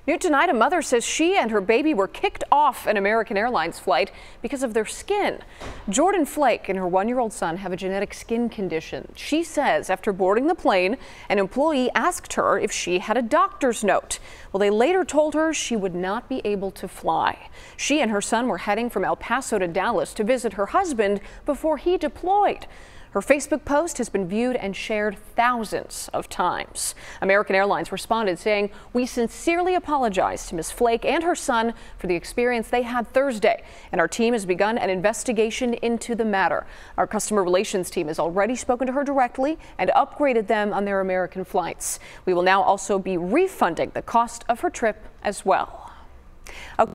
New tonight, a mother says she and her baby were kicked off an American Airlines flight because of their skin. Jordan Flake and her 1-year-old son have a genetic skin condition. She says after boarding the plane, an employee asked her if she had a doctor's note. Well, they later told her she would not be able to fly. She and her son were heading from El Paso to Dallas to visit her husband before he deployed. Her Facebook post has been viewed and shared thousands of times. American Airlines responded saying, "We sincerely apologize to Ms. Flake and her son for the experience they had Thursday, and our team has begun an investigation into the matter. Our customer relations team has already spoken to her directly and upgraded them on their American flights. We will now also be refunding the cost of her trip as well."